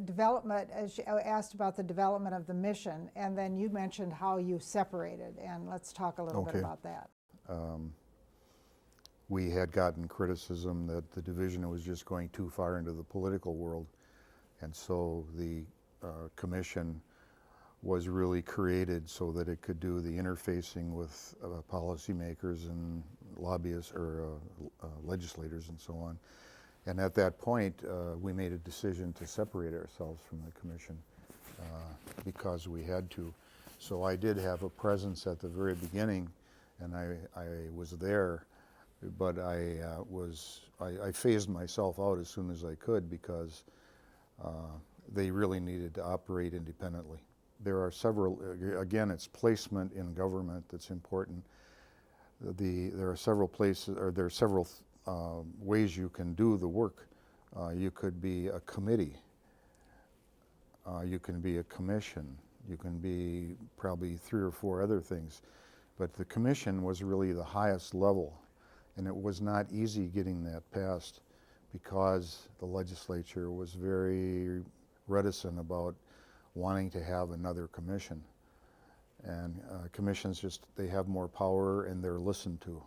Development, as I asked about the development of the mission, and then you mentioned how you separated, and let's talk a little bit about that. We had gotten criticism that the division was just going too far into the political world, and so the commission was really created so that it could do the interfacing with policymakers and lobbyists or legislators and so on. And at that point, we made a decision to separate ourselves from the commission because we had to. So I did have a presence at the very beginning, and I was there, but I phased myself out as soon as I could because they really needed to operate independently. There are several, again, it's placement in government that's important. There are several places, or there are several ways you can do the work. You could be a committee, you can be a commission, you can be probably 3 or 4 other things. But the commission was really the highest level, and it was not easy getting that passed because the legislature was very reticent about wanting to have another commission. And commissions just, they have more power and they're listened to,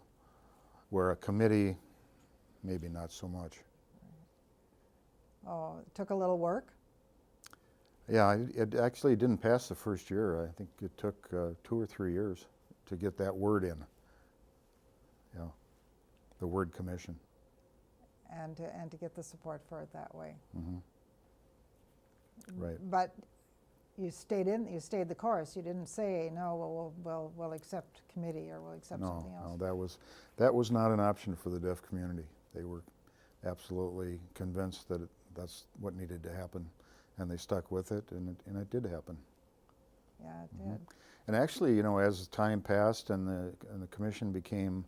where a committee, maybe not so much. Oh, it took a little work? Yeah, it actually didn't pass the first year. I think it took 2 or 3 years to get that word in. Yeah, the word commission. And to get the support for it that way. Mm-hmm. Right. But you stayed the course. You didn't say, no, we'll accept committee or we'll accept something else. No, that was not an option for the deaf community. They were absolutely convinced that that's what needed to happen, and they stuck with it, and it did happen. Yeah, it did. And actually, as time passed and the commission became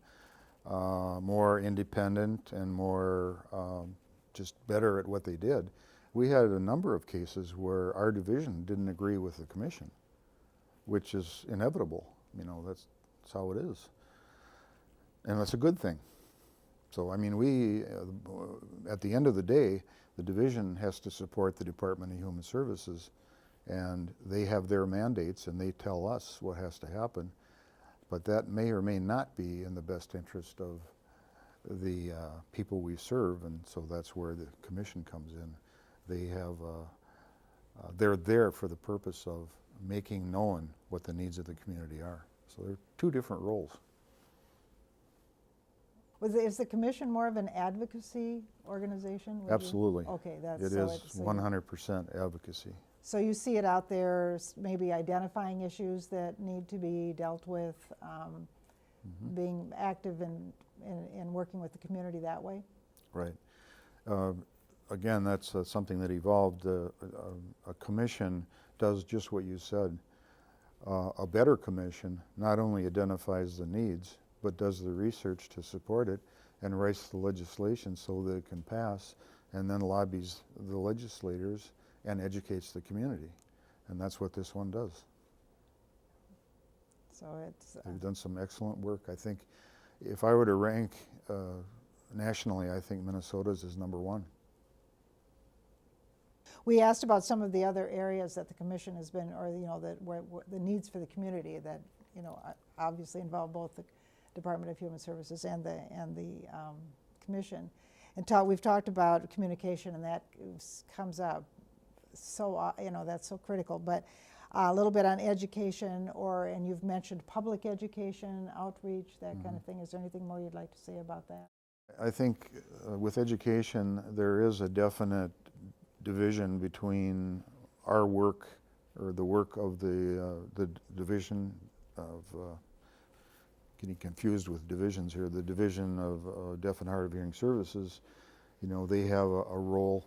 more independent and more just better at what they did, we had a number of cases where our division didn't agree with the commission, which is inevitable. That's how it is. And that's a good thing. So, I mean, we, at the end of the day, the division has to support the Department of Human Services, and they have their mandates and they tell us what has to happen, but that may or may not be in the best interest of the people we serve, and so that's where the commission comes in. They have, they're there for the purpose of making known what the needs of the community are. So they're 2 different roles. Is the commission more of an advocacy organization? Absolutely. Okay, it is 100% advocacy. So you see it out there, maybe identifying issues that need to be dealt with, being active in working with the community that way? Right. Again, that's something that evolved. A commission does just what you said. A better commission not only identifies the needs, but does the research to support it and writes the legislation so that it can pass, and then lobbies the legislators and educates the community. And that's what this one does. So it's... They've done some excellent work. I think if I were to rank nationally, I think Minnesota's is #1. We asked about some of the other areas that the commission has been, or where the needs for the community that obviously involve both the Department of Human Services and the commission. And we've talked about communication, and that comes up so that's so critical. But a little bit on education, and you've mentioned public education, outreach, that kind of thing. Is there anything more you'd like to say about that? I think with education, there is a definite division between our work, or the work of the division of, getting confused with divisions here, the division of Deaf and Hard of Hearing Services. They have a role,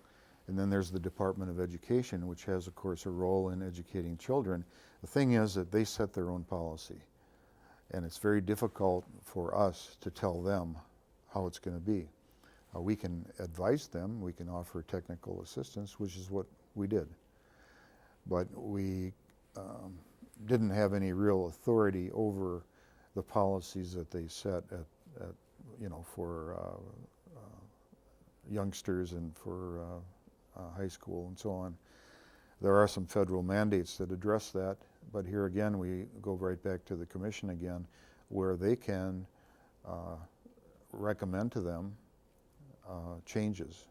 and then there's the Department of Education, which has, of course, a role in educating children. The thing is that they set their own policy, and it's very difficult for us to tell them how it's going to be. We can advise them, we can offer technical assistance, which is what we did. But we didn't have any real authority over the policies that they set for youngsters and for high school and so on. There are some federal mandates that address that, but here again we go right back to the commission again, where they can recommend to them changes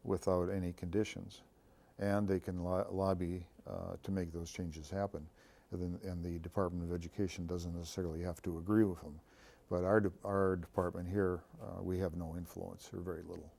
without any conditions, and they can lobby to make those changes happen. And the Department of Education doesn't necessarily have to agree with them. But our department here, we have no influence, or very little.